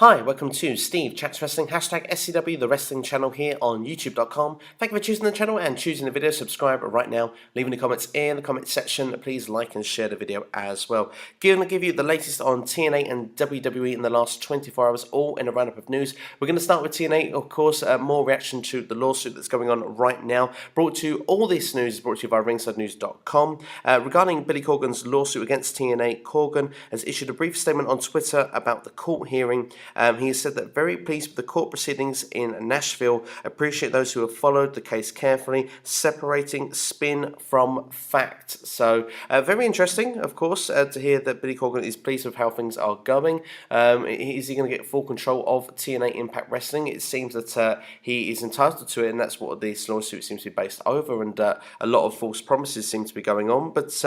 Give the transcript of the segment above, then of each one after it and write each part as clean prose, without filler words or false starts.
Hi, welcome to Steve Chats Wrestling, hashtag SCW, the wrestling channel here on YouTube.com. Thank you for choosing the channel and choosing the video. Subscribe right now. Leaving the comments in the comment section. Please like and share the video as well. Going to give you the latest on TNA and WWE in the last 24 hours, all in a roundup of news. We're going to start with TNA, of course, more reaction to the lawsuit that's going on right now. Brought to you, all this news is brought to you by ringsidenews.com. Regarding Billy Corgan's lawsuit against TNA, Corgan has issued a brief statement on Twitter about the court hearing. He has said that very pleased with the court proceedings in Nashville, appreciate those who have followed the case carefully, separating spin from fact. So very interesting, of course, to hear that Billy Corgan is pleased with how things are going. Is he going to get full control of TNA Impact Wrestling? It seems that he is entitled to it, and that's what this lawsuit seems to be based over, and a lot of false promises seem to be going on. But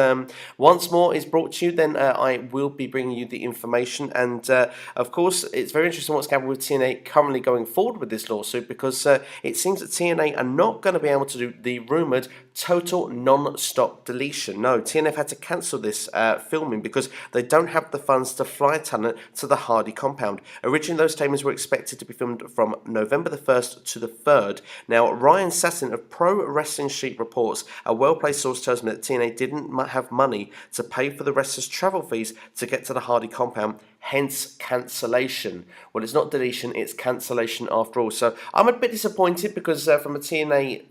once more is brought to you, then I will be bringing you the information, and of course, it's very interesting what's happening with TNA currently going forward with this lawsuit, because it seems that TNA are not going to be able to do the rumoured total non-stop deletion. No, TNA had to cancel this filming because they don't have the funds to fly talent to the Hardy compound. Originally, those tapings were expected to be filmed from November the 1st to the 3rd. Now, Ryan Satin of Pro Wrestling Sheet reports, a well-placed source tells me that TNA didn't have money to pay for the wrestlers' travel fees to get to the Hardy compound, hence cancellation. Well, it's not deletion, it's cancellation after all. So I'm a bit disappointed because from a TNA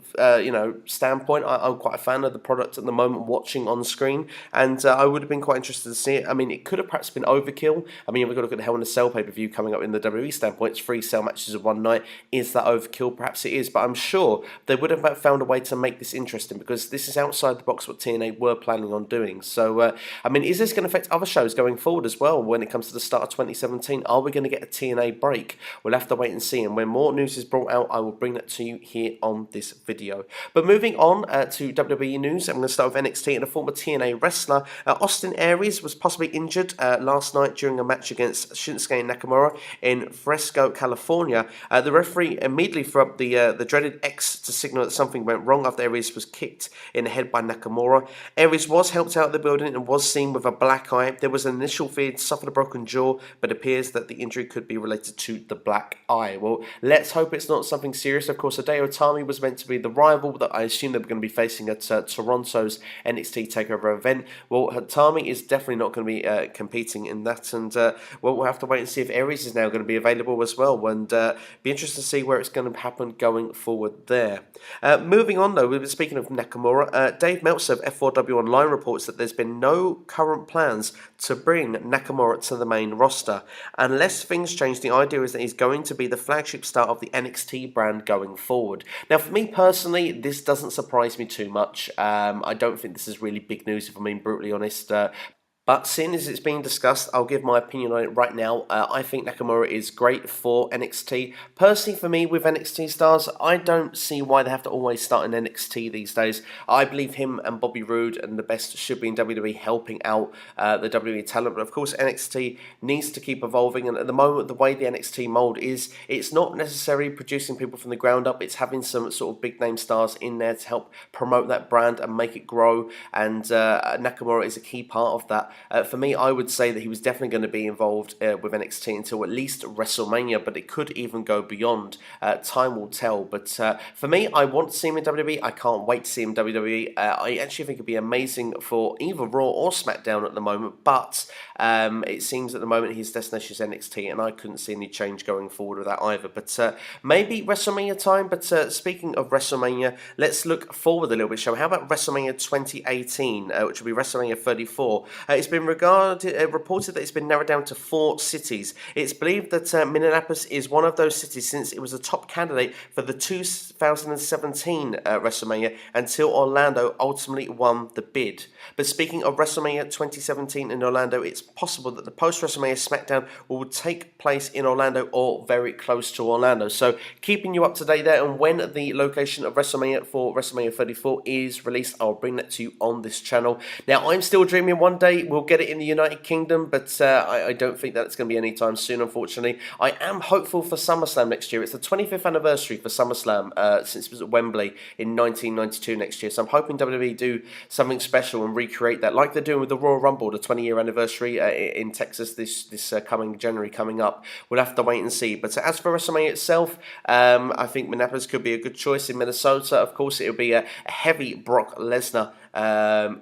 standpoint, I'm quite a fan of the product at the moment, watching on screen, and I would have been quite interested to see it. I mean, it could have perhaps been overkill. I mean, we've got to look at the Hell in a Cell pay-per-view coming up in the WWE standpoint. It's 3 cell matches of one night. Is that overkill? Perhaps it is, but I'm sure they would have found a way to make this interesting, because this is outside the box what TNA were planning on doing. So, I mean, is this going to affect other shows going forward as well when it comes to the start of 2017? Are we going to get a TNA break? We'll have to wait and see, and when more news is brought out, I will bring that to you here on this video. But moving on to WWE news, I'm going to start with NXT, and a former TNA wrestler, Austin Aries, was possibly injured last night during a match against Shinsuke Nakamura in Fresno, California. The referee immediately threw up the dreaded X to signal that something went wrong after Aries was kicked in the head by Nakamura. Aries was helped out of the building and was seen with a black eye. There was an initial fear he suffered a broken jaw, but it appears that the injury could be related to the black eye. Well, let's hope it's not something serious. Of course, Hideo Itami was meant to be the rival that I assume they were going to be facing at Toronto's NXT TakeOver event. Well, Itami is definitely not going to be competing in that, and we'll have to wait and see if Aries is now going to be available as well, and be interested to see where it's going to happen going forward there. Moving on, though, we've been speaking of Nakamura. Dave Meltzer of F4W Online reports that there's been no current plans to bring Nakamura to the main roster. Unless things change, the idea is that he's going to be the flagship star of the NXT brand going forward. Now, for me personally, this doesn't surprise me too much. I don't think this is really big news, if I'm being brutally honest. But seeing as it's being discussed, I'll give my opinion on it right now. I think Nakamura is great for NXT. Personally, for me, with NXT stars, I don't see why they have to always start in NXT these days. I believe him and Bobby Roode and the best should be in WWE, helping out the WWE talent. But of course, NXT needs to keep evolving. And at the moment, the way the NXT mold is, it's not necessarily producing people from the ground up. It's having some sort of big name stars in there to help promote that brand and make it grow. And Nakamura is a key part of that. For me, I would say that he was definitely going to be involved with NXT until at least WrestleMania, but it could even go beyond. Time will tell. But for me, I want to see him in WWE. I can't wait to see him in WWE. I actually think it'd be amazing for either Raw or SmackDown at the moment, but it seems at the moment his destination is NXT, and I couldn't see any change going forward with that either. But maybe WrestleMania time. But speaking of WrestleMania, let's look forward a little bit, shall we? How about WrestleMania 2018, which will be WrestleMania 34? It's been reported that it's been narrowed down to 4 cities. It's believed that Minneapolis is one of those cities, since it was a top candidate for the 2017 WrestleMania until Orlando ultimately won the bid. But speaking of WrestleMania 2017 in Orlando, it's possible that the post-WrestleMania SmackDown will take place in Orlando or very close to Orlando. So keeping you up to date there, and when the location of WrestleMania for WrestleMania 34 is released, I'll bring that to you on this channel. Now, I'm still dreaming one day we'll get it in the United Kingdom, but I don't think that's going to be anytime soon, unfortunately. I am hopeful for SummerSlam next year. It's the 25th anniversary for SummerSlam since it was at Wembley in 1992 next year. So I'm hoping WWE do something special and recreate that, like they're doing with the Royal Rumble, the 20-year anniversary in Texas this coming January coming up. We'll have to wait and see. But as for WrestleMania itself, I think Minneapolis could be a good choice. In Minnesota, of course, it'll be a heavy Brock Lesnar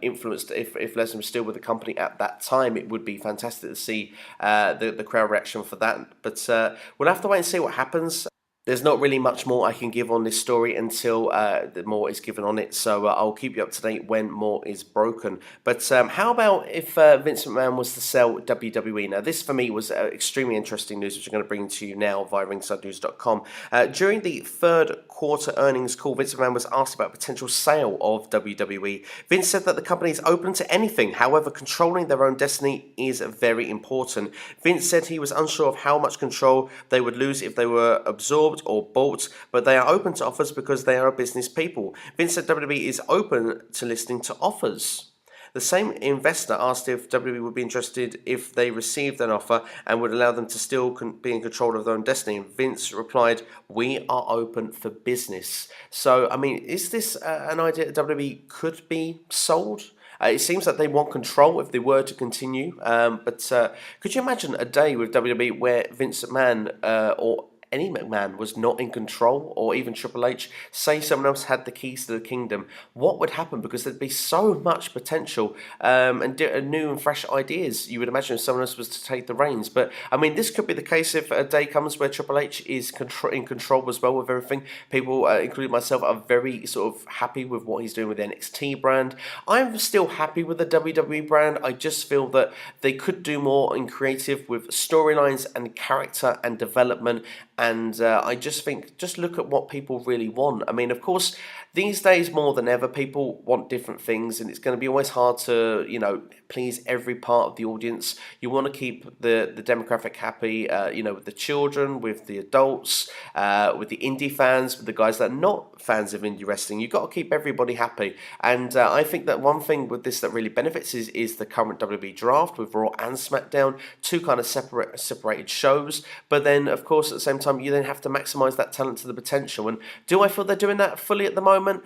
influenced. If Lesnar was still with the company at that time, it would be fantastic to see the crowd reaction for that. But we'll have to wait and see what happens. There's not really much more I can give on this story until more is given on it, so I'll keep you up to date when more is broken. But how about if Vince McMahon was to sell WWE? Now, this for me was extremely interesting news, which I'm going to bring to you now via ringsidenews.com. During the third quarter earnings call, Vince McMahon was asked about potential sale of WWE. Vince said that the company is open to anything, however, controlling their own destiny is very important. Vince said he was unsure of how much control they would lose if they were absorbed or bought, but they are open to offers because they are business people. Vince said WWE is open to listening to offers. The same investor asked if WWE would be interested if they received an offer and would allow them to still be in control of their own destiny. And Vince replied, "We are open for business." So, I mean, is this an idea that WWE could be sold? It seems that they want control if they were to continue. But could you imagine a day with WWE where Vince McMahon or any McMahon was not in control, or even Triple H, say someone else had the keys to the kingdom? What would happen? Because there'd be so much potential and new and fresh ideas, you would imagine, if someone else was to take the reins. But, I mean, this could be the case if a day comes where Triple H is in control as well with everything. People, including myself, are very sort of happy with what he's doing with the NXT brand. I'm still happy with the WWE brand. I just feel that they could do more in creative with storylines and character and development. And I just think, just look at what people really want. I mean, of course, these days more than ever, people want different things, and it's going to be always hard to, please every part of the audience. You want to keep the demographic happy, with the children, with the adults, with the indie fans, with the guys that are not fans of indie wrestling. You've got to keep everybody happy. And I think that one thing with this that really benefits is the current WWE draft with Raw and SmackDown, two kind of separated shows. But then, of course, at the same time, you then have to maximize that talent to the potential. And do I feel they're doing that fully at the moment?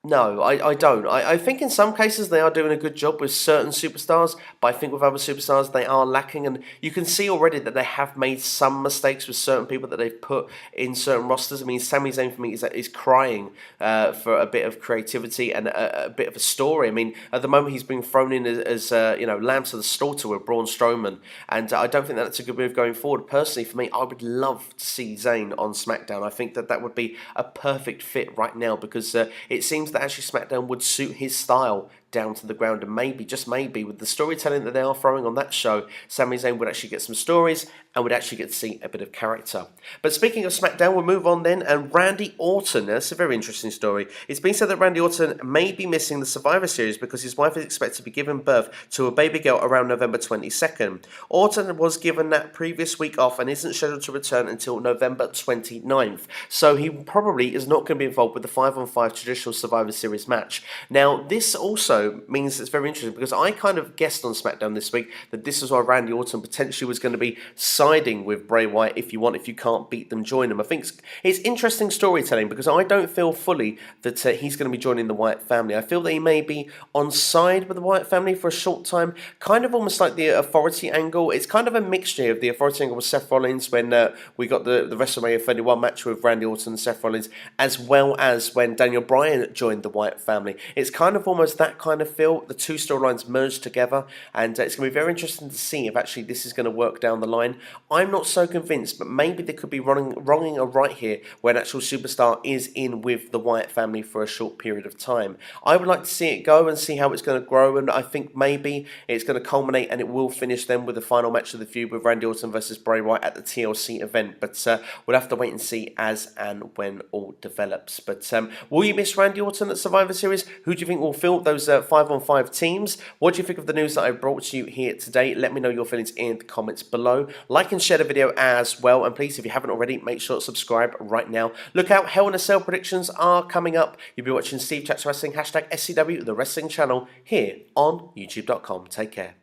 No, I don't. I think in some cases they are doing a good job with certain superstars, but I think with other superstars they are lacking. And you can see already that they have made some mistakes with certain people that they've put in certain rosters. I mean, Sami Zayn for me is crying for a bit of creativity and a bit of a story. I mean, at the moment he's being thrown in as lamb to the slaughter with Braun Strowman, and I don't think that's a good move going forward. Personally, for me, I would love to see Zayn on SmackDown. I think that would be a perfect fit right now, because it seems that actually SmackDown would suit his style down to the ground, and maybe, just maybe, with the storytelling that they are throwing on that show, Sami Zayn would actually get some stories and would actually get to see a bit of character. But speaking of SmackDown, we'll move on then, and Randy Orton. Now, that's a very interesting story. It's been said that Randy Orton may be missing the Survivor Series because his wife is expected to be giving birth to a baby girl around November 22nd. Orton was given that previous week off and isn't scheduled to return until November 29th, so he probably is not going to be involved with the 5-on-5 traditional Survivor Series match. Now, this also means it's very interesting because I kind of guessed on SmackDown this week that this is why Randy Orton potentially was going to be siding with Bray Wyatt. If you can't beat them, join them. I think it's interesting storytelling, because I don't feel fully that he's going to be joining the Wyatt family. I feel that he may be on side with the Wyatt family for a short time, kind of almost like the authority angle. It's kind of a mixture of the authority angle with Seth Rollins when we got the WrestleMania 31 match with Randy Orton and Seth Rollins, as well as when Daniel Bryan joined the Wyatt family. It's kind of almost that kind of feel, the two storylines merged together, and it's going to be very interesting to see if actually this is going to work down the line. I'm not so convinced, but maybe they could be wronging a right here where an actual superstar is in with the Wyatt family for a short period of time. I would like to see it go and see how it's going to grow, and I think maybe it's going to culminate and it will finish then with the final match of the feud with Randy Orton versus Bray Wyatt at the TLC event. But we'll have to wait and see as and when all develops. But will you miss Randy Orton at Survivor Series? Who do you think will fill those 5-on-5 teams? What do you think of the news that I brought to you here today? Let me know your feelings in the comments below. Like and share the video as well, and please, if you haven't already, make sure to subscribe right now. Look out, Hell in a Cell predictions are coming up. You'll be watching Steve Chats Wrestling, #SCW, the wrestling channel, here on YouTube.com. Take care.